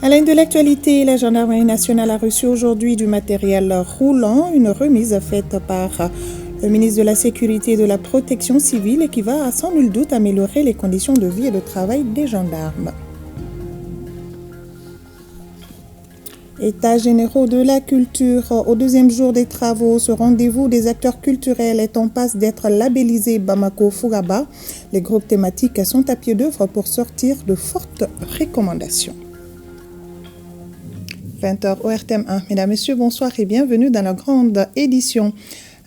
À l'aide de l'actualité, la Gendarmerie nationale a reçu aujourd'hui du matériel roulant, une remise faite par le ministre de la Sécurité et de la Protection civile et qui va sans nul doute améliorer les conditions de vie et de travail des gendarmes. États généraux de la culture. Au deuxième jour des travaux, ce rendez-vous des acteurs culturels est en passe d'être labellisé Bamako-Fouraba. Les groupes thématiques sont à pied d'œuvre pour sortir de fortes recommandations. 20h ORTM 1. Mesdames, Messieurs, bonsoir et bienvenue dans la grande édition.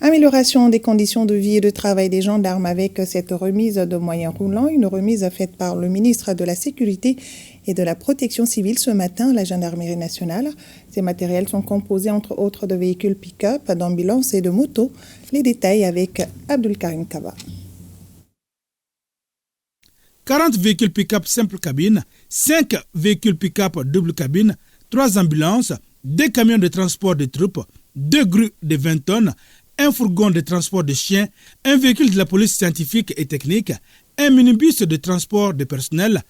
Amélioration des conditions de vie et de travail des gendarmes avec cette remise de moyens roulants, une remise faite par le ministre de la Sécurité et de la Protection civile ce matin à la Gendarmerie nationale. Ces matériels sont composés entre autres de véhicules pick-up, d'ambulances et de motos. Les détails avec Abdul Karim Kaba. 40 véhicules pick-up simple cabine, 5 véhicules pick-up double cabine, 3 ambulances, 2 camions de transport de troupes, 2 grues de 20 tonnes, un fourgon de transport de chiens, un véhicule de la police scientifique et technique, un minibus de transport de personnel,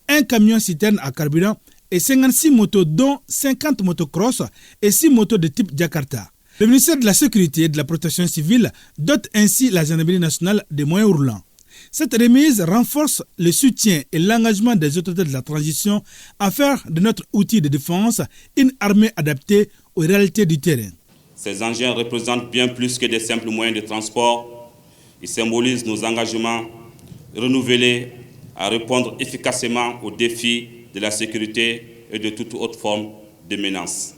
un camion citerne à carburant et 56 motos dont 50 motocross et 6 motos de type Jakarta. Le ministère de la Sécurité et de la Protection civile dote ainsi la Gendarmerie nationale des moyens roulants. Cette remise renforce le soutien et l'engagement des autorités de la transition à faire de notre outil de défense une armée adaptée aux réalités du terrain. Ces engins représentent bien plus que des simples moyens de transport. Ils symbolisent nos engagements renouvelés à répondre efficacement aux défis de la sécurité et de toute autre forme de menace.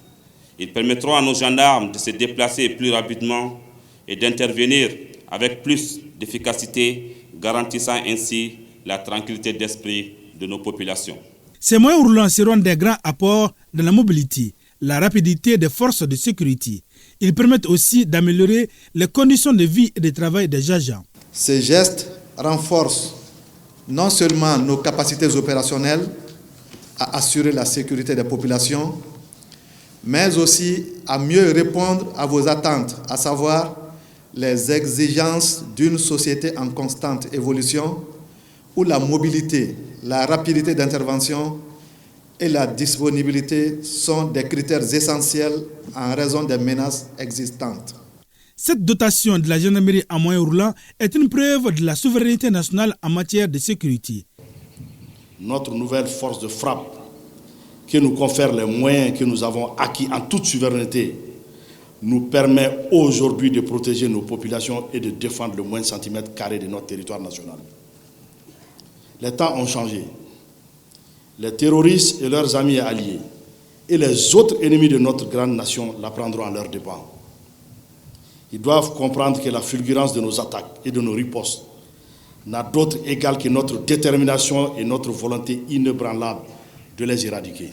Ils permettront à nos gendarmes de se déplacer plus rapidement et d'intervenir avec plus d'efficacité, garantissant ainsi la tranquillité d'esprit de nos populations. Ces moyens roulants seront des grands apports dans la mobilité, la rapidité des forces de sécurité. Ils permettent aussi d'améliorer les conditions de vie et de travail des agents. Ces gestes renforcent non seulement nos capacités opérationnelles à assurer la sécurité des populations, mais aussi à mieux répondre à vos attentes, à savoir les exigences d'une société en constante évolution où la mobilité, la rapidité d'intervention et la disponibilité sont des critères essentiels en raison des menaces existantes. Cette dotation de la gendarmerie en moyens roulants est une preuve de la souveraineté nationale en matière de sécurité. Notre nouvelle force de frappe qui nous confère les moyens que nous avons acquis en toute souveraineté nous permet aujourd'hui de protéger nos populations et de défendre le moindre centimètre carré de notre territoire national. Les temps ont changé. Les terroristes et leurs amis et alliés et les autres ennemis de notre grande nation la prendront à leurs dépens. Ils doivent comprendre que la fulgurance de nos attaques et de nos ripostes n'a d'autre égal que notre détermination et notre volonté inébranlable de les éradiquer.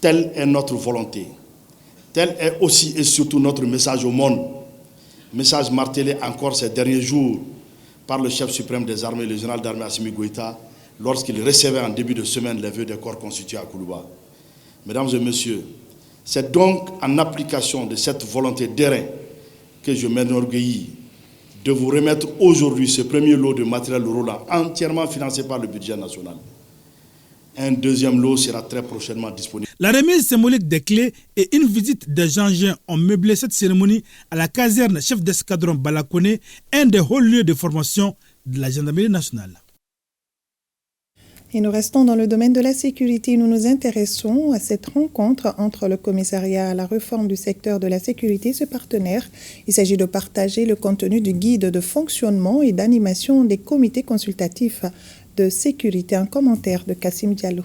Telle est notre volonté. Tel est aussi et surtout notre message au monde. Message martelé encore ces derniers jours par le chef suprême des armées, le général d'armée Assimi Goïta, lorsqu'il recevait en début de semaine les vœux des corps constitués à Koulouba. Mesdames et messieurs, c'est donc en application de cette volonté d'airain que je m'enorgueillis de vous remettre aujourd'hui ce premier lot de matériel roulant entièrement financé par le budget national. Un deuxième lot sera très prochainement disponible. La remise symbolique des clés et une visite des engins ont meublé cette cérémonie à la caserne chef d'escadron Balakone, un des hauts lieux de formation de la gendarmerie nationale. Et nous restons dans le domaine de la sécurité. Nous nous intéressons à cette rencontre entre le commissariat à la réforme du secteur de la sécurité et ses partenaires. Il s'agit de partager le contenu du guide de fonctionnement et d'animation des comités consultatifs de sécurité. Un commentaire de Kassim Diallo.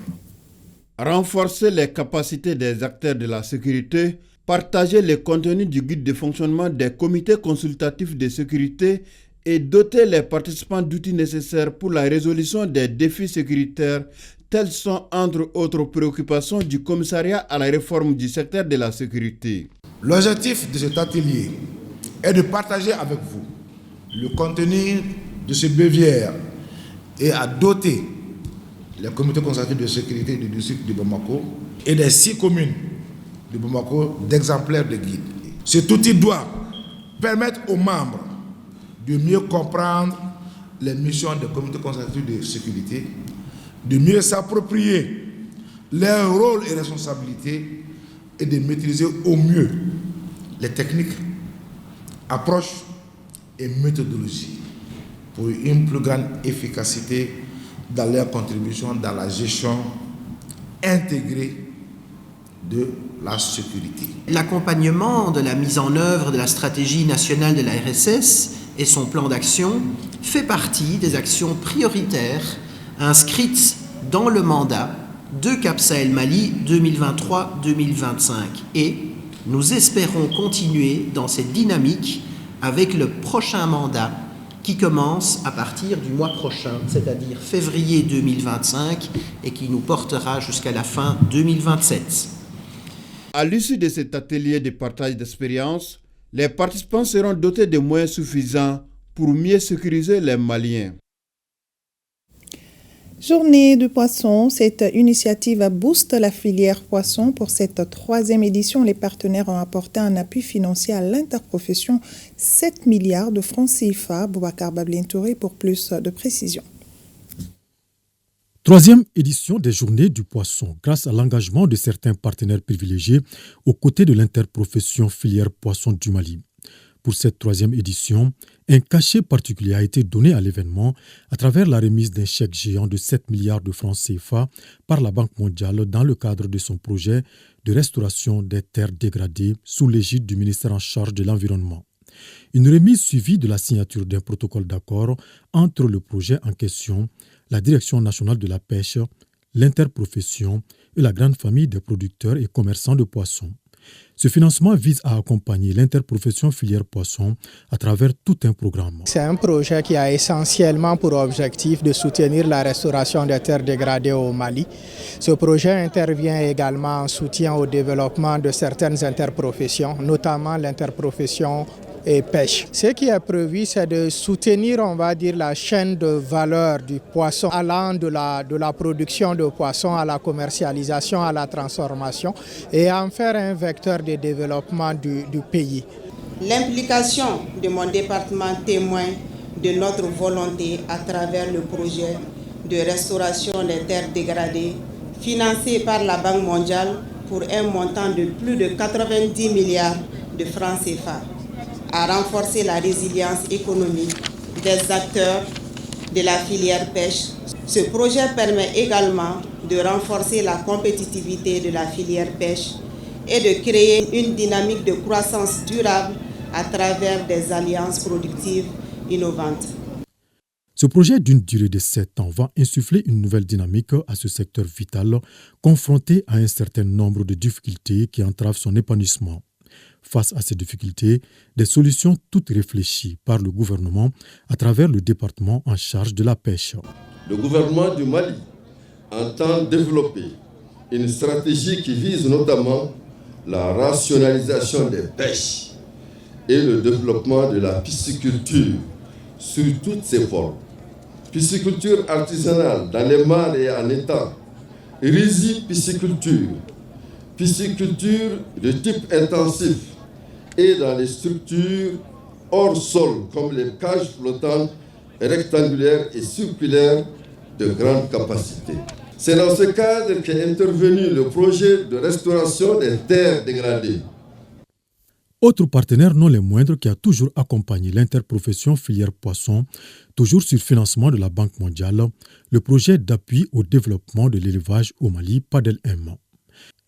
Renforcer les capacités des acteurs de la sécurité, partager les contenus du guide de fonctionnement des comités consultatifs de sécurité et doter les participants d'outils nécessaires pour la résolution des défis sécuritaires, telles sont entre autres préoccupations du commissariat à la réforme du secteur de la sécurité. L'objectif de cet atelier est de partager avec vous le contenu de ce BVR et à doter les comités consultatifs de sécurité du district de Bamako et des 6 communes de Bamako d'exemplaires de guides. Cet outil doit permettre aux membres de mieux comprendre les missions des comités consultatifs de sécurité, de mieux s'approprier Leur rôle et responsabilité est de maîtriser au mieux les techniques, approches et méthodologies pour une plus grande efficacité dans leur contribution dans la gestion intégrée de la sécurité. L'accompagnement de la mise en œuvre de la stratégie nationale de la RSS et son plan d'action fait partie des actions prioritaires inscrites dans le mandat de Cap Sahel Mali 2023-2025 et nous espérons continuer dans cette dynamique avec le prochain mandat qui commence à partir du mois prochain, c'est-à-dire février 2025 et qui nous portera jusqu'à la fin 2027. À l'issue de cet atelier de partage d'expérience, les participants seront dotés de moyens suffisants pour mieux sécuriser les Maliens. Journée de poisson, cette initiative booste la filière poisson. Pour cette 3e édition, les partenaires ont apporté un appui financier à l'interprofession, 7 milliards de francs CFA. Boubacar Bablin Touré pour plus de précisions. 3e édition des Journées du poisson, grâce à l'engagement de certains partenaires privilégiés aux côtés de l'interprofession filière poisson du Mali. Pour cette 3e édition, un cachet particulier a été donné à l'événement à travers la remise d'un chèque géant de 7 milliards de francs CFA par la Banque mondiale dans le cadre de son projet de restauration des terres dégradées sous l'égide du ministère en charge de l'environnement. Une remise suivie de la signature d'un protocole d'accord entre le projet en question, la Direction nationale de la pêche, l'interprofession et la grande famille des producteurs et commerçants de poissons. Ce financement vise à accompagner l'interprofession filière poisson à travers tout un programme. C'est un projet qui a essentiellement pour objectif de soutenir la restauration des terres dégradées au Mali. Ce projet intervient également en soutien au développement de certaines interprofessions, notamment l'interprofession et pêche. Ce qui est prévu, c'est de soutenir, on va dire, la chaîne de valeur du poisson, allant de la production de poissons à la commercialisation, à la transformation, et en faire un vecteur de développement du pays. L'implication de mon département témoigne de notre volonté à travers le projet de restauration des terres dégradées, financé par la Banque mondiale pour un montant de plus de 90 milliards de francs CFA. À renforcer la résilience économique des acteurs de la filière pêche. Ce projet permet également de renforcer la compétitivité de la filière pêche et de créer une dynamique de croissance durable à travers des alliances productives innovantes. Ce projet d'une durée de 7 ans va insuffler une nouvelle dynamique à ce secteur vital, confronté à un certain nombre de difficultés qui entravent son épanouissement. Face à ces difficultés, des solutions toutes réfléchies par le gouvernement à travers le département en charge de la pêche. Le gouvernement du Mali entend développer une stratégie qui vise notamment la rationalisation des pêches et le développement de la pisciculture sous toutes ses formes. Pisciculture artisanale dans les mares et en étang, rizipisciculture, pisciculture de type intensif et dans les structures hors sol comme les cages flottantes rectangulaires et circulaires de grande capacité. C'est dans ce cadre qu'est intervenu le projet de restauration des terres dégradées. Autre partenaire non les moindres qui a toujours accompagné l'interprofession filière poisson, toujours sur financement de la Banque mondiale, le projet d'appui au développement de l'élevage au Mali, PADEL-M.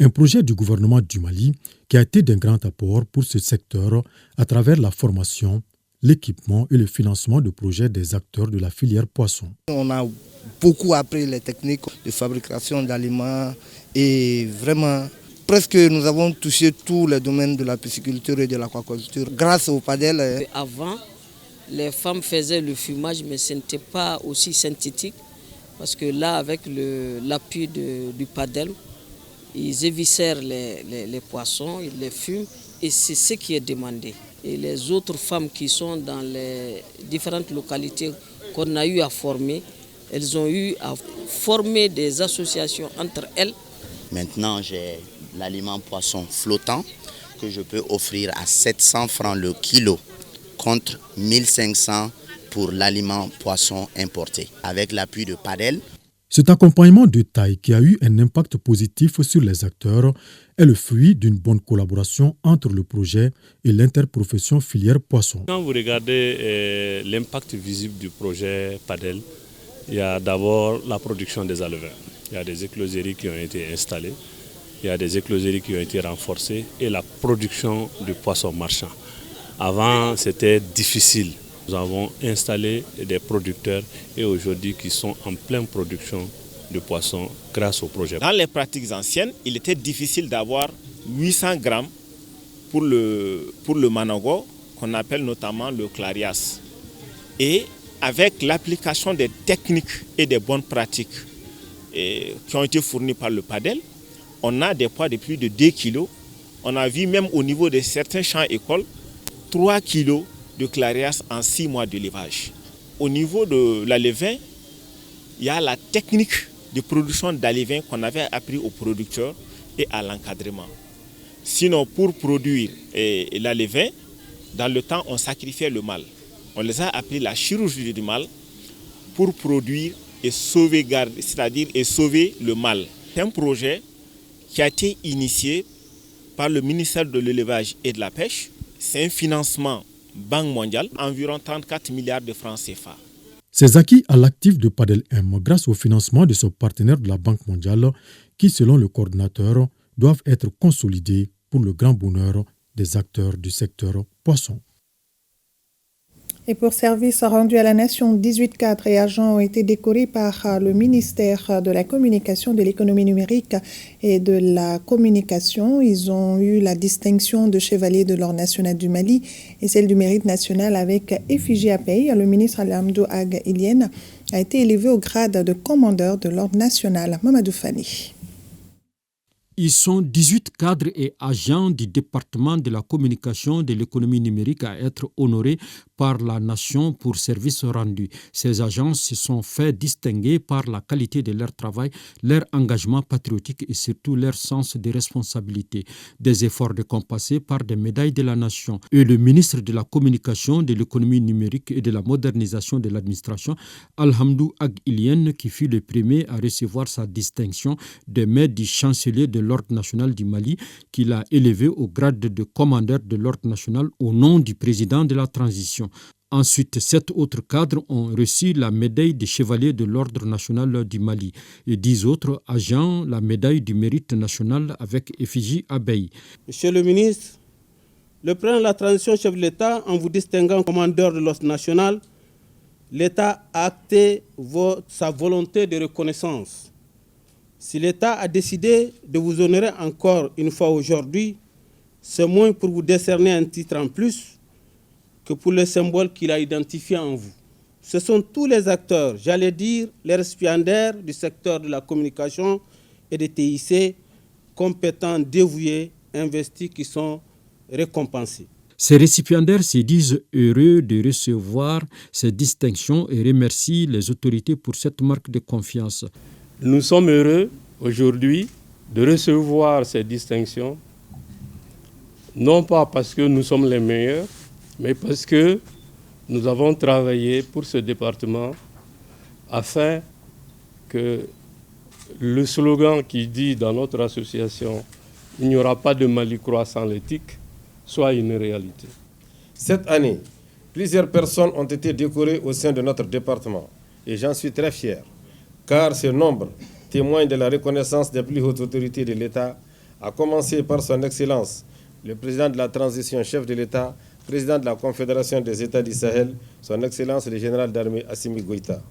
Un projet du gouvernement du Mali qui a été d'un grand apport pour ce secteur à travers la formation, l'équipement et le financement de projets des acteurs de la filière poisson. On a beaucoup appris les techniques de fabrication d'aliments et vraiment, presque nous avons touché tous les domaines de la pisciculture et de l'aquaculture grâce au PADEL. Avant, les femmes faisaient le fumage, mais ce n'était pas aussi synthétique parce que là, avec l'appui du PADEL, ils éviscèrent les poissons, ils les fument et c'est ce qui est demandé. Et les autres femmes qui sont dans les différentes localités qu'on a eu à former, elles ont eu à former des associations entre elles. Maintenant, j'ai l'aliment poisson flottant que je peux offrir à 700 francs le kilo contre 1500 pour l'aliment poisson importé. Avec l'appui de PADEL. Cet accompagnement de taille qui a eu un impact positif sur les acteurs est le fruit d'une bonne collaboration entre le projet et l'interprofession filière poisson. Quand vous regardez l'impact visible du projet PADEL, il y a d'abord la production des alevins. Il y a des écloseries qui ont été installées, il y a des écloseries qui ont été renforcées et la production du poisson marchand. Avant, c'était difficile. Nous avons installé des producteurs et aujourd'hui qui sont en pleine production de poissons grâce au projet. Dans les pratiques anciennes, il était difficile d'avoir 800 grammes pour le manago, qu'on appelle notamment le clarias. Et avec l'application des techniques et des bonnes pratiques qui ont été fournies par le PADEL, on a des poids de plus de 2 kg. On a vu même au niveau de certains champs écoles, 3 kg de clarias en 6 mois d'élevage. Au niveau de l'alevin, il y a la technique de production d'alevin qu'on avait appris aux producteurs et à l'encadrement. Sinon, pour produire l'alevin, dans le temps, on sacrifiait le mâle. On les a appris la chirurgie du mâle pour produire et sauvegarder, c'est-à-dire et sauver le mâle. C'est un projet qui a été initié par le ministère de l'Élevage et de la Pêche. C'est un financement Banque mondiale, environ 34 milliards de francs CFA. Ces acquis à l'actif de PADEL M, grâce au financement de son partenaire de la Banque mondiale, qui, selon le coordinateur, doivent être consolidés pour le grand bonheur des acteurs du secteur poisson. Et pour service rendu à la nation, 18 cadres et agents ont été décorés par le ministère de la Communication, de l'économie numérique et de la communication. Ils ont eu la distinction de chevalier de l'ordre national du Mali et celle du mérite national avec effigie à paye. Le ministre Alhamdou Ag Ilienne a été élevé au grade de commandeur de l'ordre national. Mamadou Fani. Ils sont 18 cadres et agents du département de la communication et de l'économie numérique à être honorés par la nation pour services rendus. Ces agents se sont fait distinguer par la qualité de leur travail, leur engagement patriotique et surtout leur sens de responsabilité. Des efforts récompensés par des médailles de la nation. Et le ministre de la communication, de l'économie numérique et de la modernisation de l'administration, Alhamdou Ag Ilienne, qui fut le premier à recevoir sa distinction des mains du chancelier de l'Ordre national du Mali, qu'il a élevé au grade de commandeur de l'Ordre national au nom du président de la transition. Ensuite, 7 autres cadres ont reçu la médaille de chevalier de l'Ordre national du Mali et 10 autres agents la médaille du mérite national avec effigie abeille. Monsieur le ministre, le président de la transition, chef de l'État, en vous distinguant commandeur de l'Ordre national, l'État a acté sa volonté de reconnaissance. Si l'État a décidé de vous honorer encore une fois aujourd'hui, c'est moins pour vous décerner un titre en plus que pour le symbole qu'il a identifié en vous. Ce sont tous les acteurs, j'allais dire les récipiendaires du secteur de la communication et des TIC, compétents, dévoués, investis, qui sont récompensés. Ces récipiendaires se disent heureux de recevoir ces distinctions et remercient les autorités pour cette marque de confiance. Nous sommes heureux aujourd'hui de recevoir ces distinctions, non pas parce que nous sommes les meilleurs, mais parce que nous avons travaillé pour ce département afin que le slogan qui dit dans notre association « Il n'y aura pas de Mali croissant l'éthique » soit une réalité. Cette année, plusieurs personnes ont été décorées au sein de notre département et j'en suis très fier, car ce nombre témoigne de la reconnaissance des plus hautes autorités de l'État, à commencer par son Excellence, le président de la transition, chef de l'État, président de la Confédération des États du Sahel, son Excellence le général d'armée Assimi Goïta,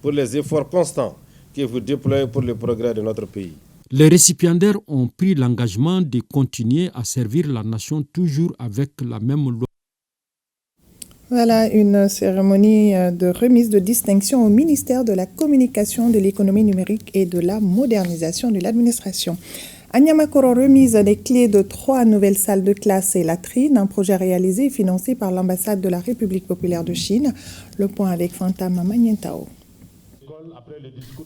pour les efforts constants que vous déployez pour le progrès de notre pays. Les récipiendaires ont pris l'engagement de continuer à servir la nation toujours avec la même loi. Voilà une cérémonie de remise de distinction au ministère de la Communication, de l'économie numérique et de la modernisation de l'administration. À Niamakoro, remise des clés de 3 nouvelles salles de classe et latrines, un projet réalisé et financé par l'ambassade de la République populaire de Chine. Le point avec Fanta Mamanientao.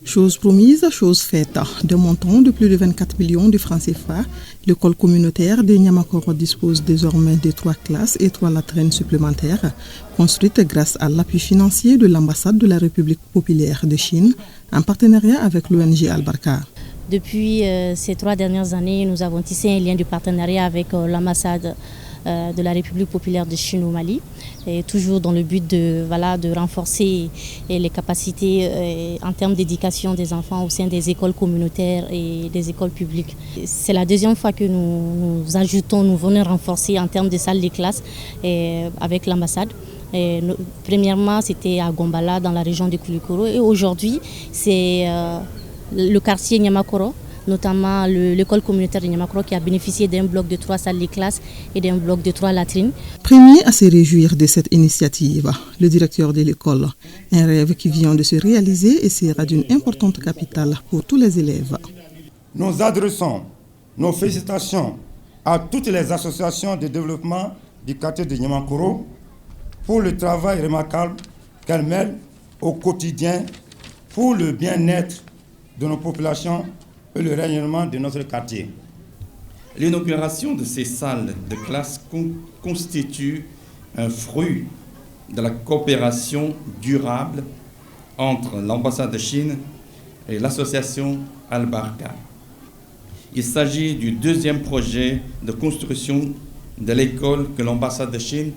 Chose promise, chose faite. De montant de plus de 24 millions de francs CFA, l'école communautaire de Niamakoro dispose désormais de 3 classes et 3 latrines supplémentaires, construites grâce à l'appui financier de l'ambassade de la République populaire de Chine, en partenariat avec l'ONG Al-Barka. Depuis ces 3 dernières années, nous avons tissé un lien de partenariat avec l'ambassade de la République populaire de Chine au Mali, et toujours dans le but de renforcer les capacités en termes d'éducation des enfants au sein des écoles communautaires et des écoles publiques. C'est la deuxième fois que nous venons renforcer en termes de salles de classe avec l'ambassade. Premièrement, c'était à Gombala, dans la région de Koulikoro, et aujourd'hui, c'est le quartier Niamakoro, notamment l'école communautaire de Niamakoro, qui a bénéficié d'un bloc de 3 salles de classe et d'un bloc de 3 latrines. Premier à se réjouir de cette initiative, le directeur de l'école. Un rêve qui vient de se réaliser et sera d'une importante capitale pour tous les élèves. Nous adressons nos félicitations à toutes les associations de développement du quartier de Niamakoro pour le travail remarquable qu'elles mènent au quotidien pour le bien-être de nos populations et le rayonnement de notre quartier. L'inauguration de ces salles de classe constitue un fruit de la coopération durable entre l'ambassade de Chine et l'association Al-Barka. Il s'agit du 2e projet de construction de l'école que l'ambassade de Chine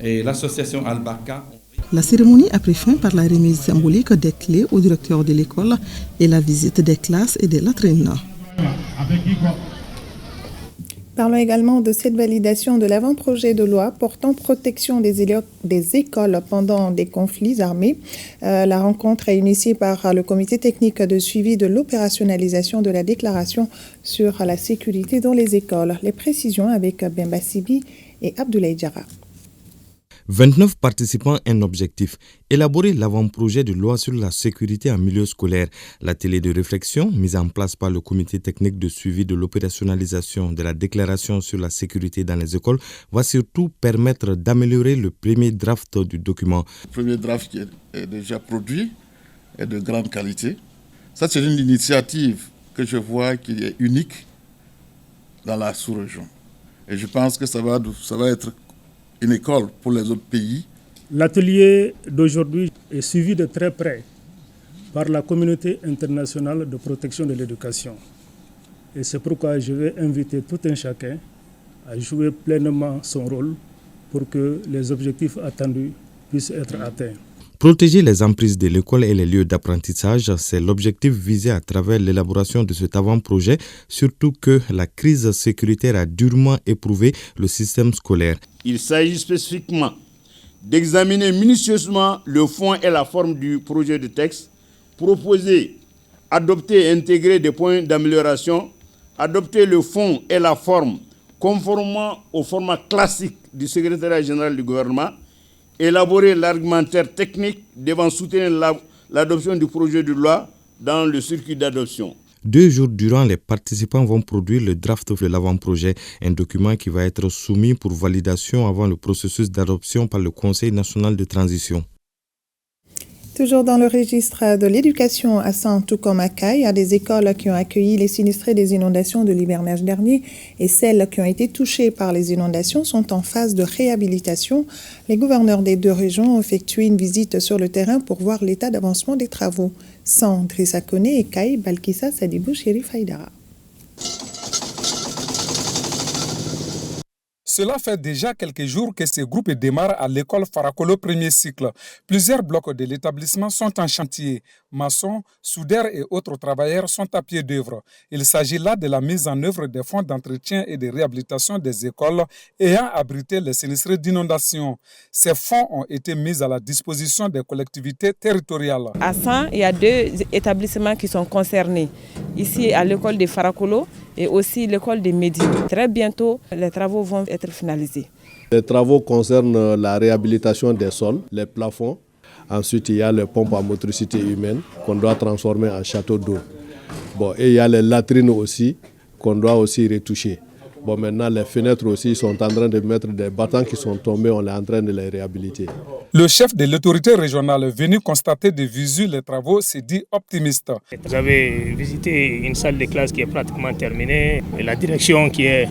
et l'association Al-Barka. La cérémonie a pris fin par la remise symbolique des clés au directeur de l'école et la visite des classes et des latrines. Parlons également de cette validation de l'avant-projet de loi portant protection des écoles pendant des conflits armés. La rencontre est initiée par le comité technique de suivi de l'opérationnalisation de la déclaration sur la sécurité dans les écoles. Les précisions avec Bemba Sibi et Abdoulaye Diarra. 29 participants, un objectif, élaborer l'avant-projet de loi sur la sécurité en milieu scolaire. L'atelier de réflexion, mis en place par le comité technique de suivi de l'opérationnalisation de la déclaration sur la sécurité dans les écoles, va surtout permettre d'améliorer le premier draft du document. Le premier draft qui est déjà produit est de grande qualité. Ça, c'est une initiative que je vois qui est unique dans la sous-région. Et je pense que ça va être une école pour les autres pays. L'atelier d'aujourd'hui est suivi de très près par la communauté internationale de protection de l'éducation. Et c'est pourquoi je vais inviter tout un chacun à jouer pleinement son rôle pour que les objectifs attendus puissent être atteints. Protéger les emprises de l'école et les lieux d'apprentissage, c'est l'objectif visé à travers l'élaboration de cet avant-projet, surtout que la crise sécuritaire a durement éprouvé le système scolaire. Il s'agit spécifiquement d'examiner minutieusement le fond et la forme du projet de texte, proposer, adopter et intégrer des points d'amélioration, adopter le fond et la forme conformément au format classique du secrétariat général du gouvernement, élaborer l'argumentaire technique devant soutenir l'adoption du projet de loi dans le circuit d'adoption. 2 jours durant, les participants vont produire le draft de l'avant-projet, un document qui va être soumis pour validation avant le processus d'adoption par le Conseil national de transition. Toujours dans le registre de l'éducation à Saint, tout comme à Caille, il y a des écoles qui ont accueilli les sinistrés des inondations de l'hivernage dernier et celles qui ont été touchées par les inondations sont en phase de réhabilitation. Les gouverneurs des 2 régions ont effectué une visite sur le terrain pour voir l'état d'avancement des travaux. Saint, Drissa Koné et Caille, Balkissa Sadibou, Chérif Haïdara. Cela fait déjà quelques jours que ce groupe démarre à l'école Farakolo premier cycle. Plusieurs blocs de l'établissement sont en chantier. Maçons, soudeurs et autres travailleurs sont à pied d'œuvre. Il s'agit là de la mise en œuvre des fonds d'entretien et de réhabilitation des écoles ayant abrité les sinistrés d'inondation. Ces fonds ont été mis à la disposition des collectivités territoriales. À Saint, il y a 2 établissements qui sont concernés. Ici, à l'école de Farakolo et aussi l'école de Médine. Très bientôt, les travaux vont être finalisés. Les travaux concernent la réhabilitation des sols, les plafonds. Ensuite, il y a les pompes à motricité humaine qu'on doit transformer en château d'eau. Et il y a les latrines aussi qu'on doit aussi retoucher. Bon, maintenant, les fenêtres aussi sont en train de mettre des battants qui sont tombés, on est en train de les réhabiliter. Le chef de l'autorité régionale venu constater de visu les travaux s'est dit optimiste. Vous avez visité une salle de classe qui est pratiquement terminée, la direction qui est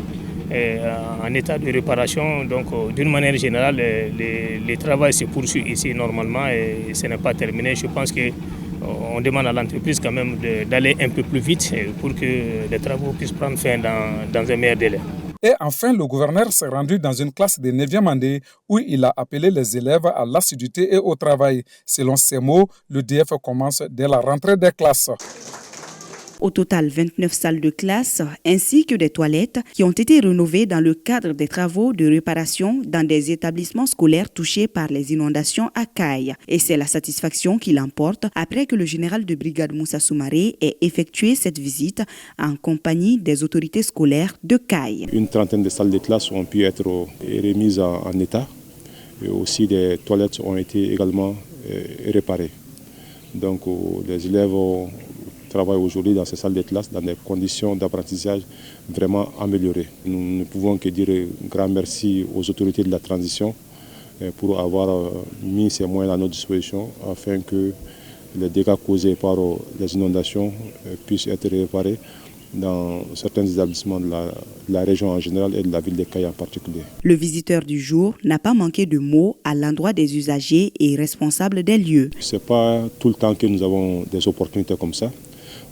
en état de réparation. Donc, d'une manière générale, les travaux se poursuivent ici normalement et ce n'est pas terminé. Je pense qu'on demande à l'entreprise quand même d'aller un peu plus vite pour que les travaux puissent prendre fin dans un meilleur délai. Et enfin, le gouverneur s'est rendu dans une classe de 9e année où il a appelé les élèves à l'assiduité et au travail. Selon ses mots, le DF commence dès la rentrée des classes. Au total, 29 salles de classe ainsi que des toilettes qui ont été rénovées dans le cadre des travaux de réparation dans des établissements scolaires touchés par les inondations à Kayes. Et c'est la satisfaction qui l'emporte après que le général de brigade Moussa Soumaré ait effectué cette visite en compagnie des autorités scolaires de Kayes. Une trentaine de salles de classe ont pu être remises en état et aussi des toilettes ont été également réparées. Donc les élèves travaillent aujourd'hui dans ces salles de classe dans des conditions d'apprentissage vraiment améliorées. Nous ne pouvons que dire un grand merci aux autorités de la transition pour avoir mis ces moyens à notre disposition afin que les dégâts causés par les inondations puissent être réparés dans certains établissements de la région en général et de la ville de Kayes en particulier. Le visiteur du jour n'a pas manqué de mots à l'endroit des usagers et responsables des lieux. Ce n'est pas tout le temps que nous avons des opportunités comme ça.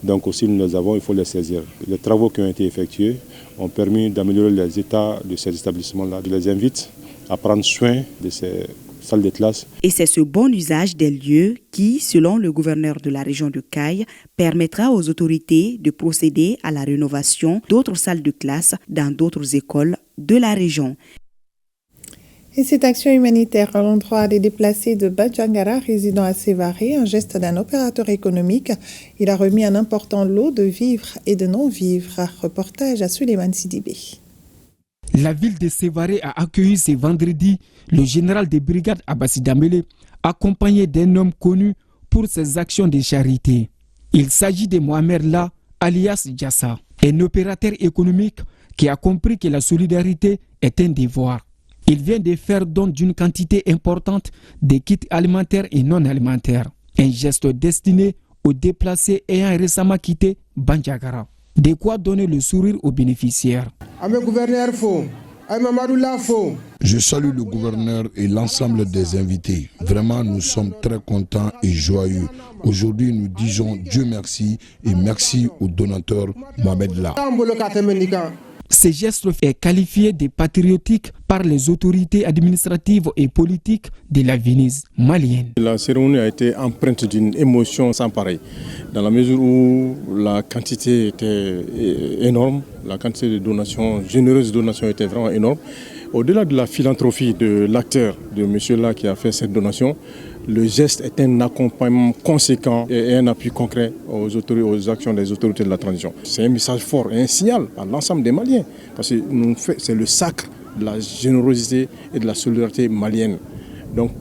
Donc aussi nous les avons, il faut les saisir. Les travaux qui ont été effectués ont permis d'améliorer les états de ces établissements-là. Je les invite à prendre soin de ces salles de classe. Et c'est ce bon usage des lieux qui, selon le gouverneur de la région de Kayes, permettra aux autorités de procéder à la rénovation d'autres salles de classe dans d'autres écoles de la région. Et cette action humanitaire à l'endroit des déplacés de Bandiagara résidant à Sévaré, un geste d'un opérateur économique, il a remis un important lot de vivres et de non-vivres. Reportage à Suleiman Sidibé. La ville de Sévaré a accueilli ce vendredi le général de brigade Abbassi Dambélé, accompagné d'un homme connu pour ses actions de charité. Il s'agit de Mohamed La, alias Diassa, un opérateur économique qui a compris que la solidarité est un devoir. Il vient de faire don d'une quantité importante de kits alimentaires et non alimentaires. Un geste destiné aux déplacés ayant récemment quitté Bandiagara. De quoi donner le sourire aux bénéficiaires. Je salue le gouverneur et l'ensemble des invités. Vraiment, nous sommes très contents et joyeux. Aujourd'hui, nous disons Dieu merci et merci au donateur Mohamed La. Ce geste est qualifié de patriotique par les autorités administratives et politiques de la Venise malienne. La cérémonie a été empreinte d'une émotion sans pareil, dans la mesure où la quantité était énorme, la quantité de donations, généreuses donations était vraiment énorme. Au-delà de la philanthropie de l'acteur, de monsieur là qui a fait cette donation, le geste est un accompagnement conséquent et un appui concret aux actions des autorités de la transition. C'est un message fort et un signal à l'ensemble des Maliens, parce que c'est le sacre de la générosité et de la solidarité malienne. Donc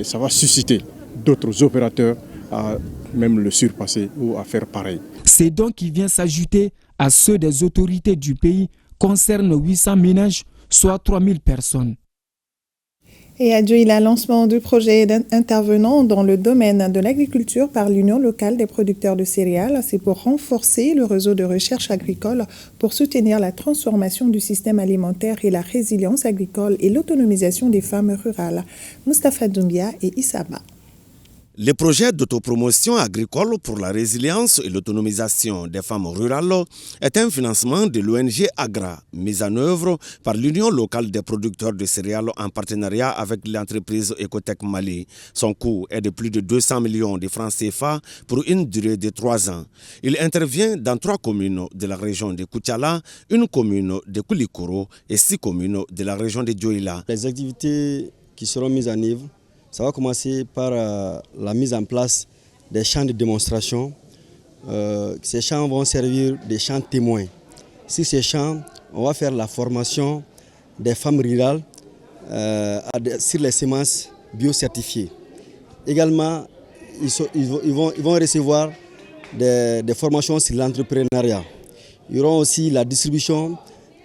ça va susciter d'autres opérateurs à même le surpasser ou à faire pareil. Ces dons qui viennent s'ajouter à ceux des autorités du pays concernent 800 ménages, soit 3000 personnes. Et à Djoïla, lancement du projet intervenant dans le domaine de l'agriculture par l'Union locale des producteurs de céréales. C'est pour renforcer le réseau de recherche agricole pour soutenir la transformation du système alimentaire et la résilience agricole et l'autonomisation des femmes rurales. Moustapha Doumbia et Issaba. Le projet d'autopromotion agricole pour la résilience et l'autonomisation des femmes rurales est un financement de l'ONG Agra, mis en œuvre par l'Union locale des producteurs de céréales en partenariat avec l'entreprise Ecotech Mali. Son coût est de plus de 200 millions de francs CFA pour une durée de 3 ans. Il intervient dans 3 communes de la région de Koutiala, une commune de Koulikoro et 6 communes de la région de Djoïla. Les activités qui seront mises en œuvre, ça va commencer par la mise en place des champs de démonstration. Ces champs vont servir de champs témoins. Sur ces champs, on va faire la formation des femmes rurales sur les semences biocertifiées. Également, ils vont recevoir des formations sur l'entrepreneuriat. Il y aura aussi la distribution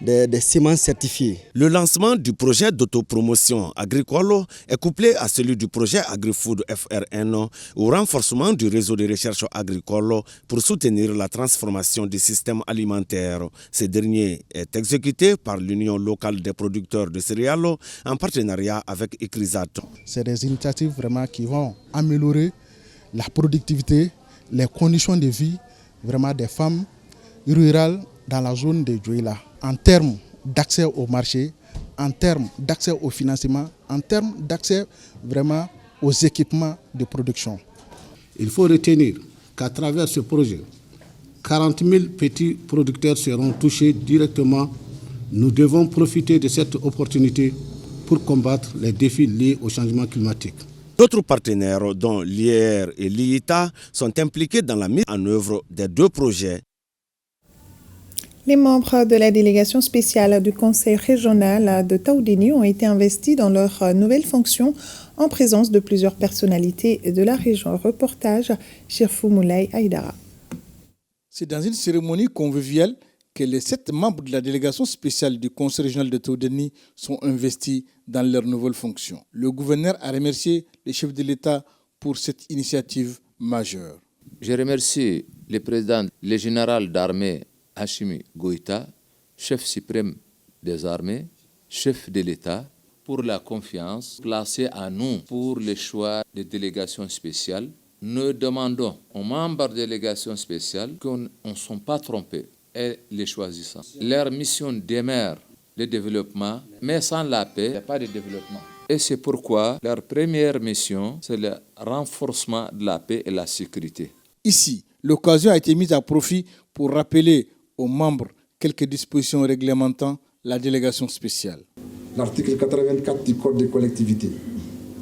des semences certifiées. Le lancement du projet d'autopromotion agricole est couplé à celui du projet AgriFood FRN au renforcement du réseau de recherche agricole pour soutenir la transformation du système alimentaire. Ce dernier est exécuté par l'Union locale des producteurs de céréales en partenariat avec ICRISAT. C'est des initiatives vraiment qui vont améliorer la productivité, les conditions de vie vraiment des femmes rurales dans la zone de Dioula, en termes d'accès au marché, en termes d'accès au financement, en termes d'accès vraiment aux équipements de production. Il faut retenir qu'à travers ce projet, 40 000 petits producteurs seront touchés directement. Nous devons profiter de cette opportunité pour combattre les défis liés au changement climatique. D'autres partenaires, dont l'IR et l'IITA, sont impliqués dans la mise en œuvre des deux projets. Les membres de la délégation spéciale du Conseil régional de Taoudéni ont été investis dans leurs nouvelles fonctions en présence de plusieurs personnalités de la région. Reportage Chirfou Moulay Aïdara. C'est dans une cérémonie conviviale que les 7 membres de la délégation spéciale du Conseil régional de Taoudéni sont investis dans leurs nouvelles fonctions. Le gouverneur a remercié les chefs de l'État pour cette initiative majeure. Je remercie le président, le général d'armée Hashimi Goïta, chef suprême des armées, chef de l'État, pour la confiance placée à nous pour le choix des délégations spéciales. Nous demandons aux membres de délégation spéciale qu'on ne soit pas trompés et les choisissant. Leur mission demeure le développement, mais sans la paix, il n'y a pas de développement. Et c'est pourquoi leur première mission, c'est le renforcement de la paix et la sécurité. Ici, l'occasion a été mise à profit pour rappeler aux membres quelques dispositions réglementant la délégation spéciale. L'article 84 du Code des collectivités.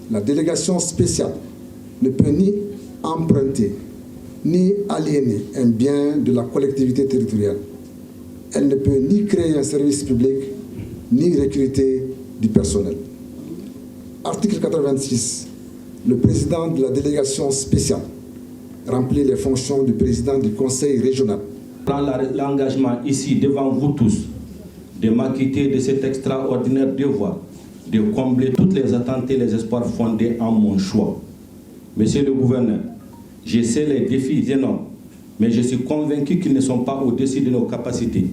La délégation spéciale ne peut ni emprunter ni aliéner un bien de la collectivité territoriale. Elle ne peut ni créer un service public, ni recruter du personnel. Article 86. Le président de la délégation spéciale remplit les fonctions du président du conseil régional. Je prends l'engagement ici devant vous tous de m'acquitter de cet extraordinaire devoir de combler toutes les attentes et les espoirs fondés en mon choix. Monsieur le gouverneur, je sais les défis énormes, mais je suis convaincu qu'ils ne sont pas au-dessus de nos capacités.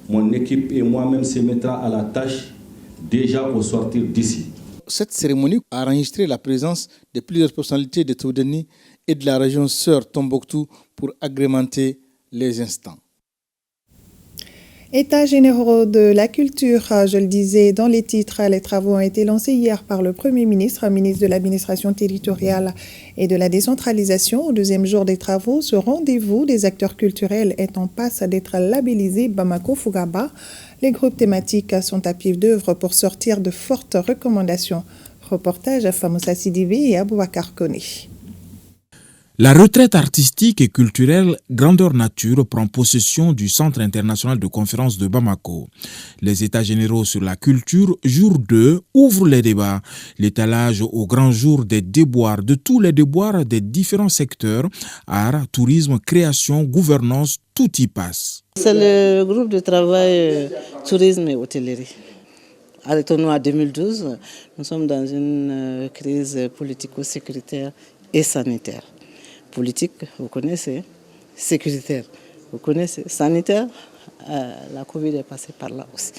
Mon équipe et moi-même se mettra à la tâche déjà au sortir d'ici. Cette cérémonie a enregistré la présence de plusieurs personnalités de Taoudéni et de la région sœur Tombouctou pour agrémenter les instants. États généraux de la culture, je le disais dans les titres, les travaux ont été lancés hier par le Premier ministre, ministre de l'administration territoriale et de la décentralisation. Au deuxième jour des travaux, ce rendez-vous des acteurs culturels est en passe d'être labellisé Bamako-Fugaba. Les groupes thématiques sont à pied d'œuvre pour sortir de fortes recommandations. Reportage à Famoussa Sidivé et Aboubakar Kone. La retraite artistique et culturelle Grandeur Nature prend possession du Centre international de conférence de Bamako. Les États généraux sur la culture, jour 2, ouvrent les débats. L'étalage au grand jour des déboires, de tous les déboires des différents secteurs, art, tourisme, création, gouvernance, tout y passe. C'est le groupe de travail tourisme et hôtellerie. Arrêtons-nous à 2012, nous sommes dans une crise politico-sécuritaire et sanitaire. Politique, vous connaissez, sécuritaire, vous connaissez, sanitaire, la Covid est passée par là aussi.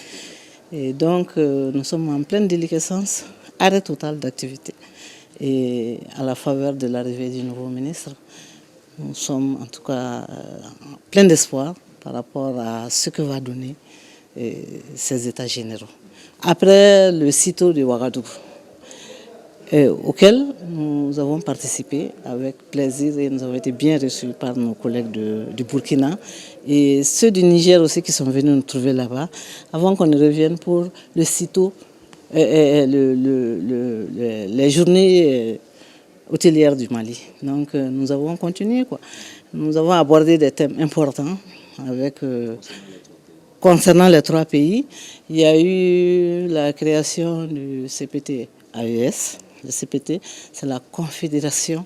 Et donc, nous sommes en pleine déliquescence, arrêt total d'activité. Et à la faveur de l'arrivée du nouveau ministre, nous sommes en tout cas plein d'espoir par rapport à ce que va donner ces États généraux. Après le sitôt de Ouagadougou, auquel nous avons participé avec plaisir et nous avons été bien reçus par nos collègues du Burkina et ceux du Niger aussi qui sont venus nous trouver là-bas avant qu'on ne revienne pour le sitôt, les journées hôtelières du Mali. Donc nous avons continué, quoi. Nous avons abordé des thèmes importants avec, concernant les 3 pays. Il y a eu la création du CPT AES. Le CPT, c'est la Confédération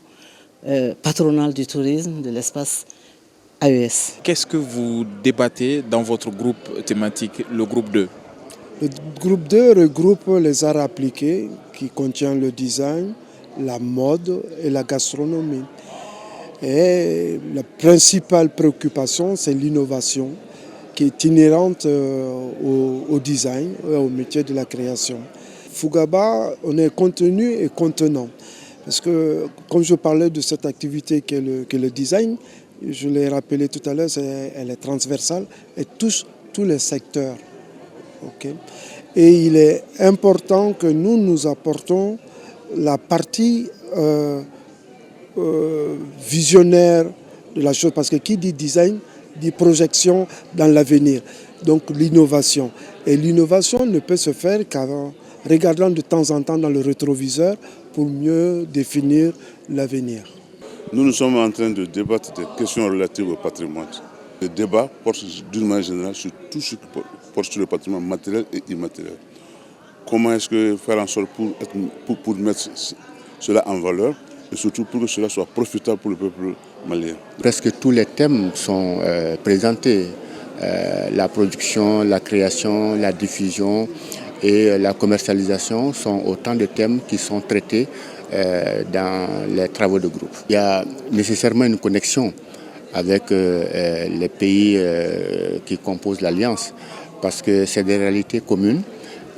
patronale du tourisme de l'espace AES. Qu'est-ce que vous débattez dans votre groupe thématique, le groupe 2? Le groupe 2 regroupe les arts appliqués qui contient le design, la mode et la gastronomie. Et la principale préoccupation, c'est l'innovation qui est inhérente au design et au métier de la création. Fugaba, on est contenu et contenant. Parce que, comme je parlais de cette activité qu'est le design, je l'ai rappelé tout à l'heure, elle est transversale et touche tous les secteurs. Okay. Et il est important que nous apportons la partie visionnaire de la chose, parce que qui dit design dit projection dans l'avenir, donc l'innovation. Et l'innovation ne peut se faire qu'en regardant de temps en temps dans le rétroviseur pour mieux définir l'avenir. Nous sommes en train de débattre des questions relatives au patrimoine. Le débat porte d'une manière générale sur tout ce qui porte sur le patrimoine matériel et immatériel. Comment est-ce que faire en sorte pour mettre cela en valeur et surtout pour que cela soit profitable pour le peuple malien. Presque tous les thèmes sont présentés. La production, la création, la diffusion et la commercialisation sont autant de thèmes qui sont traités dans les travaux de groupe. Il y a nécessairement une connexion avec les pays qui composent l'Alliance parce que c'est des réalités communes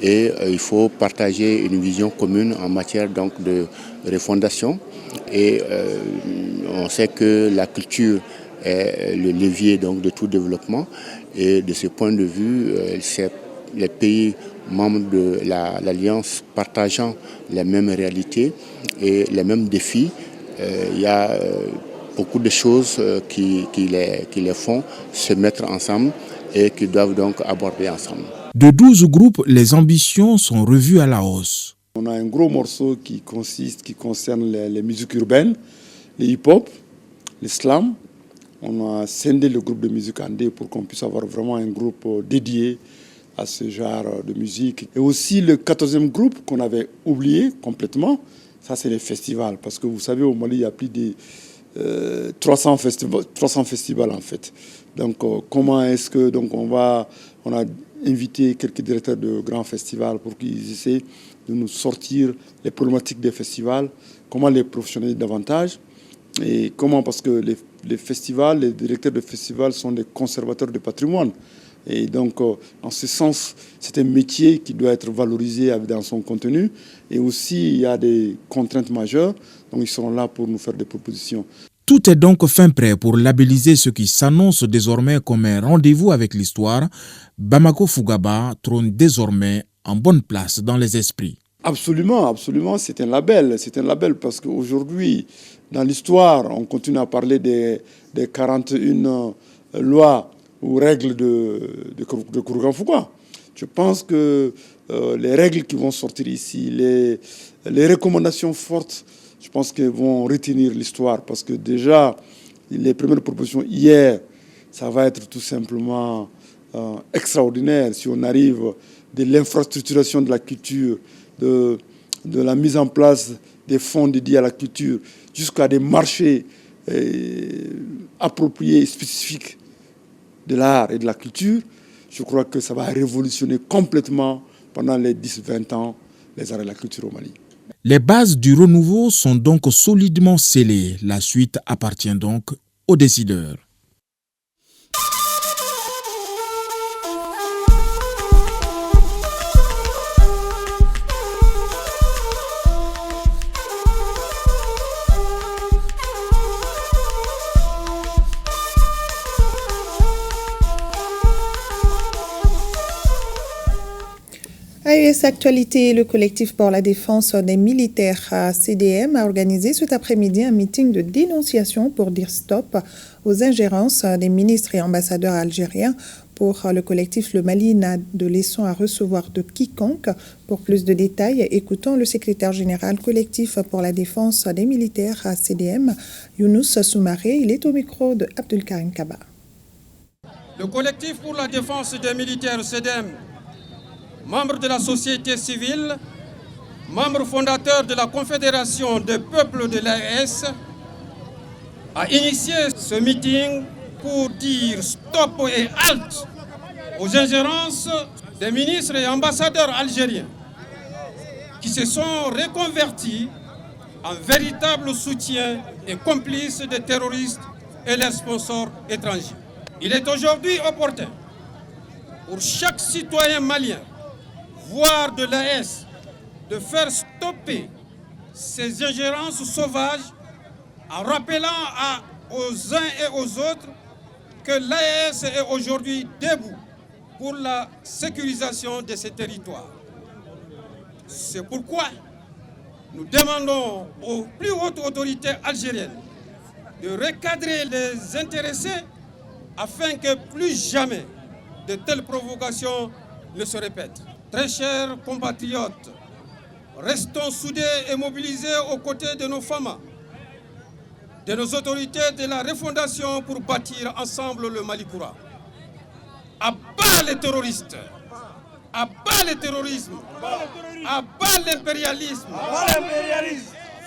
et il faut partager une vision commune en matière donc de refondation. Et on sait que la culture est le levier donc, de tout développement. Et de ce point de vue, les pays membres de l'Alliance partageant les mêmes réalités et les mêmes défis, il y a beaucoup de choses qui les font se mettre ensemble et qui doivent donc aborder ensemble. De 12 groupes, les ambitions sont revues à la hausse. On a un gros morceau qui concerne les musiques urbaines, le hip-hop, l'islam. On a scindé le groupe de musique andé pour qu'on puisse avoir vraiment un groupe dédié à ce genre de musique. Et aussi le 14e groupe qu'on avait oublié complètement, ça c'est les festivals. Parce que vous savez, au Mali, il y a plus de 300 festivals en fait. Donc comment est-ce que on a invité quelques directeurs de grands festivals pour qu'ils essaient de nous sortir les problématiques des festivals, comment les professionnaliser davantage et comment, parce que les festivals, les directeurs de festivals sont des conservateurs de patrimoine. Et donc, en ce sens, c'est un métier qui doit être valorisé dans son contenu. Et aussi, il y a des contraintes majeures. Donc, ils seront là pour nous faire des propositions. Tout est donc fin prêt pour labelliser ce qui s'annonce désormais comme un rendez-vous avec l'histoire. Bamako Fugaba trône désormais en bonne place dans les esprits. Absolument, absolument, c'est un label parce qu'aujourd'hui, dans l'histoire, on continue à parler des 41 lois ou règles de Kourougan-Fouga. Je pense que les règles qui vont sortir ici, les recommandations fortes, je pense qu'elles vont retenir l'histoire parce que déjà, les premières propositions hier, ça va être tout simplement extraordinaire si on arrive de l'infrastructuration de la culture, de la mise en place des fonds dédiés à la culture, jusqu'à des marchés appropriés, spécifiques de l'art et de la culture. Je crois que ça va révolutionner complètement pendant les 10-20 ans les arts et la culture au Mali. Les bases du renouveau sont donc solidement scellées. La suite appartient donc aux décideurs. AES Actualité, le collectif pour la défense des militaires CDM a organisé cet après-midi un meeting de dénonciation pour dire stop aux ingérences des ministres et ambassadeurs algériens. Pour le collectif, le Mali n'a de leçons à recevoir de quiconque. Pour plus de détails, écoutons le secrétaire général collectif pour la défense des militaires CDM, Younous Soumaré. Il est au micro de Abdelkarim Kaba. Le collectif pour la défense des militaires CDM, membre de la société civile, membre fondateur de la Confédération des peuples de l'AES, a initié ce meeting pour dire stop et halt aux ingérences des ministres et ambassadeurs algériens qui se sont reconvertis en véritables soutiens et complices des terroristes et leurs sponsors étrangers. Il est aujourd'hui opportun pour chaque citoyen malien, voire de l'AES, de faire stopper ces ingérences sauvages en rappelant aux uns et aux autres que l'AES est aujourd'hui debout pour la sécurisation de ces territoires. C'est pourquoi nous demandons aux plus hautes autorités algériennes de recadrer les intéressés afin que plus jamais de telles provocations ne se répètent. Très chers compatriotes, restons soudés et mobilisés aux côtés de nos femmes, de nos autorités de la refondation pour bâtir ensemble le Mali courant. À bas les terroristes, à bas le terrorisme, à bas l'impérialisme.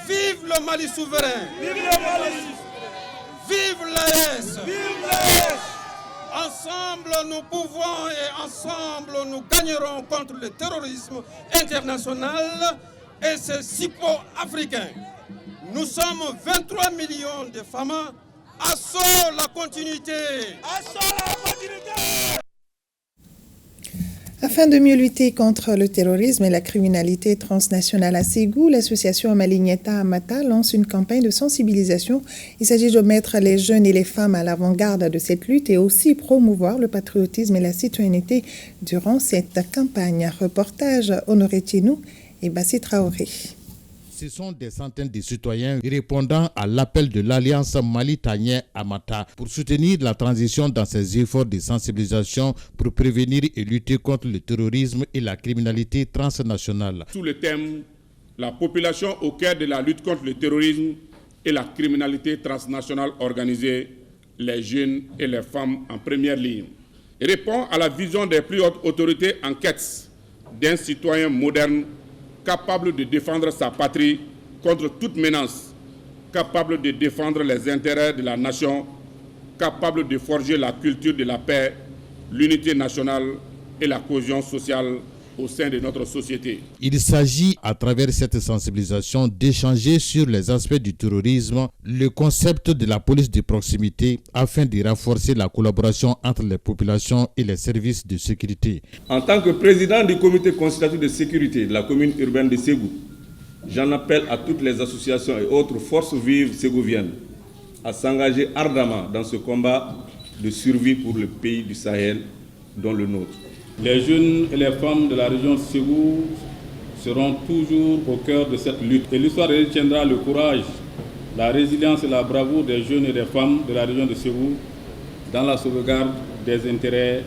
Vive le Mali souverain. Vive l'AES. Ensemble nous pouvons et ensemble nous gagnerons contre le terrorisme international et ses cipots africains. Nous sommes 23 millions de femmes. Assaut la continuité. Assaut la continuité. Afin de mieux lutter contre le terrorisme et la criminalité transnationale à Ségou, l'association Amaligneta Amata lance une campagne de sensibilisation. Il s'agit de mettre les jeunes et les femmes à l'avant-garde de cette lutte et aussi promouvoir le patriotisme et la citoyenneté durant cette campagne. Reportage Honoré Tienou et Bassi Traoré. Ce sont des centaines de citoyens répondant à l'appel de l'Alliance Mali-Tanien Amata pour soutenir la transition dans ses efforts de sensibilisation pour prévenir et lutter contre le terrorisme et la criminalité transnationale. Sous le thème « La population au cœur de la lutte contre le terrorisme et la criminalité transnationale organisée, les jeunes et les femmes en première ligne », répond à la vision des plus hautes autorités en quête d'un citoyen moderne capable de défendre sa patrie contre toute menace, capable de défendre les intérêts de la nation, capable de forger la culture de la paix, l'unité nationale et la cohésion sociale au sein de notre société. Il s'agit, à travers cette sensibilisation, d'échanger sur les aspects du terrorisme, le concept de la police de proximité, afin de renforcer la collaboration entre les populations et les services de sécurité. En tant que président du comité consultatif de sécurité de la commune urbaine de Ségou, j'en appelle à toutes les associations et autres forces vives ségouviennes à s'engager ardemment dans ce combat de survie pour le pays du Sahel, dont le nôtre. Les jeunes et les femmes de la région de Ségou seront toujours au cœur de cette lutte. Et l'histoire retiendra le courage, la résilience et la bravoure des jeunes et des femmes de la région de Ségou dans la sauvegarde des intérêts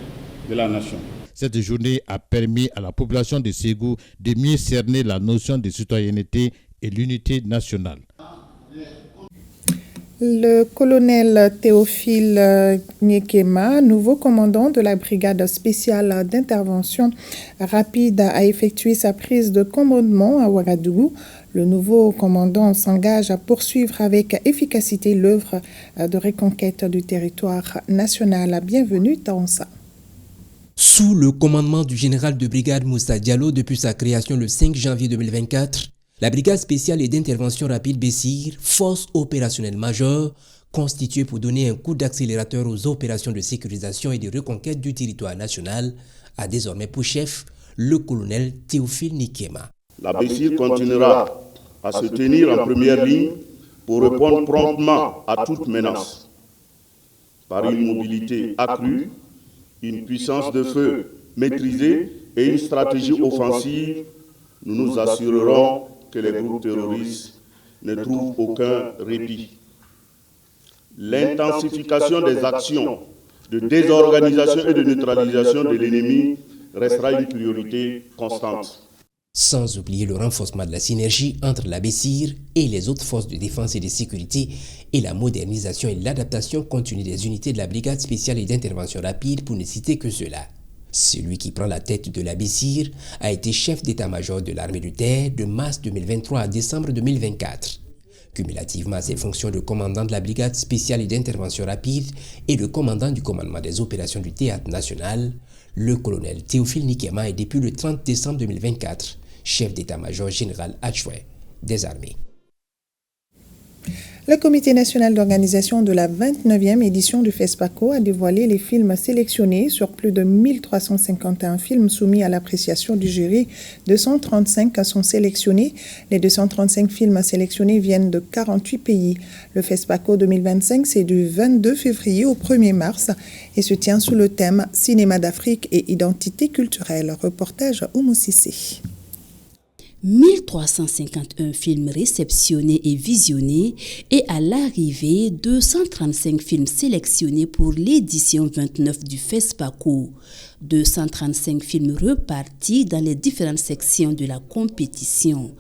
de la nation. Cette journée a permis à la population de Ségou de mieux cerner la notion de citoyenneté et l'unité nationale. Le colonel Théophile Niekema, nouveau commandant de la brigade spéciale d'intervention rapide, a effectué sa prise de commandement à Ouagadougou. Le nouveau commandant s'engage à poursuivre avec efficacité l'œuvre de reconquête du territoire national. Bienvenue, Taonsa. Sous le commandement du général de brigade Moussa Diallo depuis sa création le 5 janvier 2024, la brigade spéciale et d'intervention rapide Bessir, force opérationnelle majeure, constituée pour donner un coup d'accélérateur aux opérations de sécurisation et de reconquête du territoire national, a désormais pour chef le colonel Théophile Niekema. La Bessir continuera à se tenir en première ligne pour répondre promptement à toute menace. Par une mobilité accrue, une puissance de feu maîtrisée et une stratégie offensive, nous nous assurerons que les groupes terroristes ne trouvent aucun répit. L'intensification des actions de désorganisation et de neutralisation de l'ennemi restera une priorité constante. Sans oublier le renforcement de la synergie entre la Bessir et les autres forces de défense et de sécurité et la modernisation et l'adaptation continue des unités de la brigade spéciale et d'intervention rapide pour ne citer que cela. Celui qui prend la tête de la Bessir a été chef d'état-major de l'armée de terre de mars 2023 à décembre 2024. Cumulativement à ses fonctions de commandant de la brigade spéciale et d'intervention rapide et de commandant du commandement des opérations du Théâtre national, le colonel Théophile Nikema est depuis le 30 décembre 2024 chef d'état-major général adjoint des armées. Le Comité national d'organisation de la 29e édition du FESPACO a dévoilé les films sélectionnés. Sur plus de 1351 films soumis à l'appréciation du jury, 235 sont sélectionnés. Les 235 films sélectionnés viennent de 48 pays. Le FESPACO 2025, c'est du 22 février au 1er mars et se tient sous le thème « Cinéma d'Afrique et identité culturelle ». Reportage Oumou Sissé. 1351 films réceptionnés et visionnés et à l'arrivée 235 films sélectionnés pour l'édition 29 du FESPACO. 235 films repartis dans les différentes sections de la compétition.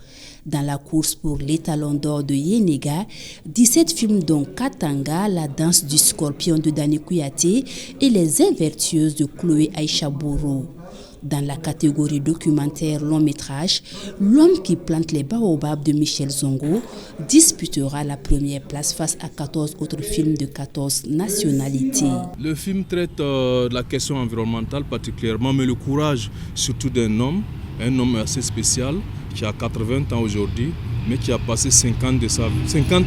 Dans la course pour l'étalon d'or de Yenega, 17 films dont Katanga, la danse du scorpion de Dani Kouyaté et les Invertueuses de Chloé Aïcha Boro. Dans la catégorie documentaire long-métrage, L'homme qui plante les baobabs de Michel Zongo disputera la première place face à 14 autres films de 14 nationalités. Le film traite de la question environnementale particulièrement, mais le courage surtout d'un homme, un homme assez spécial qui a 80 ans aujourd'hui, mais qui a passé 50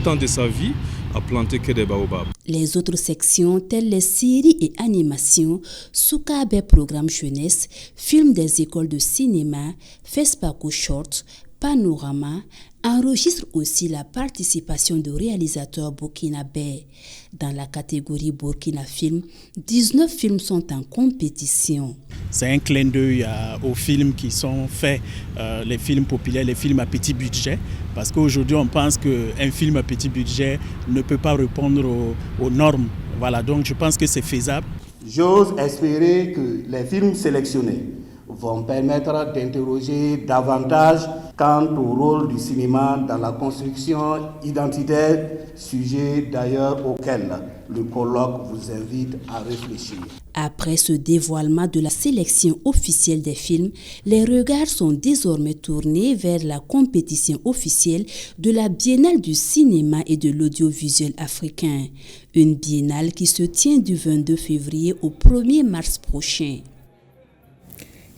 ans de sa vie à planter que des baobabs. Les autres sections, telles les séries et animations, Soukabe Programme Jeunesse, films des écoles de cinéma, FESPACO Short, Panorama, enregistrent aussi la participation de réalisateurs burkinabés. Dans la catégorie Burkina Film, 19 films sont en compétition. C'est un clin d'œil aux films qui sont faits, les films populaires, les films à petit budget, parce qu'aujourd'hui on pense qu'un film à petit budget ne peut pas répondre aux normes. Voilà, donc je pense que c'est faisable. J'ose espérer que les films sélectionnés vont permettre d'interroger davantage quant au rôle du cinéma dans la construction identitaire, sujet d'ailleurs auquel le colloque vous invite à réfléchir. Après ce dévoilement de la sélection officielle des films, les regards sont désormais tournés vers la compétition officielle de la Biennale du cinéma et de l'audiovisuel africain. Une biennale qui se tient du 22 février au 1er mars prochain.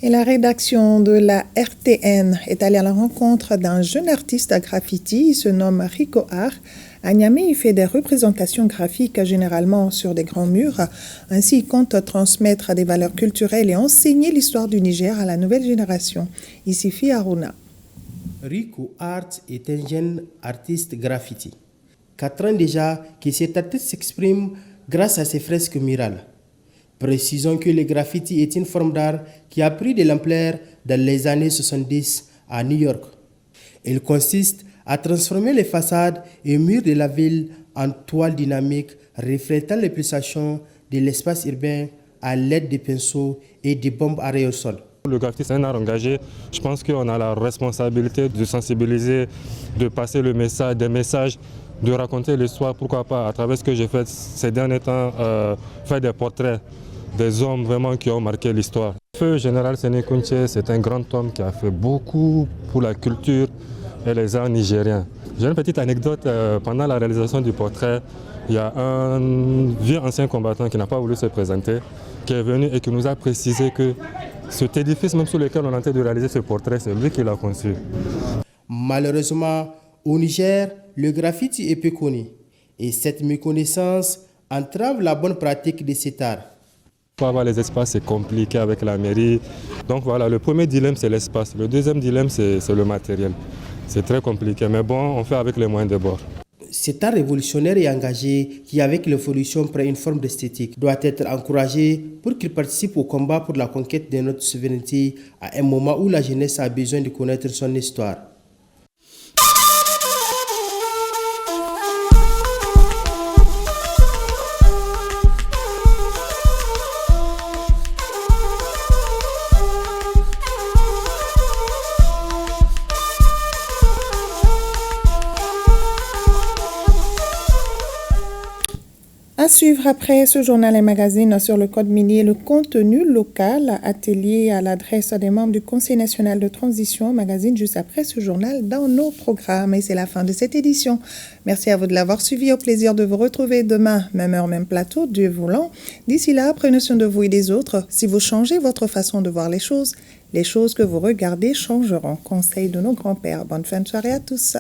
Et la rédaction de la RTN est allée à la rencontre d'un jeune artiste à graffiti. Il se nomme Rico Art. À Niamey, il fait des représentations graphiques généralement sur des grands murs. Ainsi, il compte transmettre des valeurs culturelles et enseigner l'histoire du Niger à la nouvelle génération. Ici, Fi Aruna. Rico Art est un jeune artiste graffiti. 4 ans déjà que cet artiste s'exprime grâce à ses fresques murales. Précisons que le graffiti est une forme d'art qui a pris de l'ampleur dans les années 70 à New York. Il consiste à transformer les façades et murs de la ville en toiles dynamiques reflétant les pulsations de l'espace urbain à l'aide de pinceaux et de bombes à aérosol. Le graffiti, c'est un art engagé. Je pense qu'on a la responsabilité de sensibiliser, de passer le message, des messages, de raconter l'histoire, pourquoi pas, à travers ce que j'ai fait ces derniers temps, faire des portraits des hommes vraiment qui ont marqué l'histoire. Feu général Séné Kounché, c'est un grand homme qui a fait beaucoup pour la culture et les arts nigériens. J'ai une petite anecdote, pendant la réalisation du portrait, il y a un vieux ancien combattant qui n'a pas voulu se présenter, qui est venu et qui nous a précisé que cet édifice, même sur lequel on est en train de réaliser ce portrait, c'est lui qui l'a conçu. Malheureusement, au Niger, le graffiti est peu connu et cette méconnaissance entrave la bonne pratique de cet art. Pour avoir les espaces, c'est compliqué avec la mairie. Donc voilà, le premier dilemme, c'est l'espace. Le deuxième dilemme, c'est le matériel. C'est très compliqué, mais bon, on fait avec les moyens de bord. Cet art révolutionnaire et engagé, qui avec l'évolution prend une forme d'esthétique, doit être encouragé pour qu'il participe au combat pour la conquête de notre souveraineté à un moment où la jeunesse a besoin de connaître son histoire. À suivre après ce journal et magazine sur le code minier, le contenu local, atelier à l'adresse des membres du Conseil national de transition, magazine juste après ce journal dans nos programmes. Et c'est la fin de cette édition. Merci à vous de l'avoir suivi. Au plaisir de vous retrouver demain, même heure, même plateau, Dieu voulant. D'ici là, prenez soin de vous et des autres. Si vous changez votre façon de voir les choses que vous regardez changeront. Conseil de nos grands-pères. Bonne fin de soirée à tous.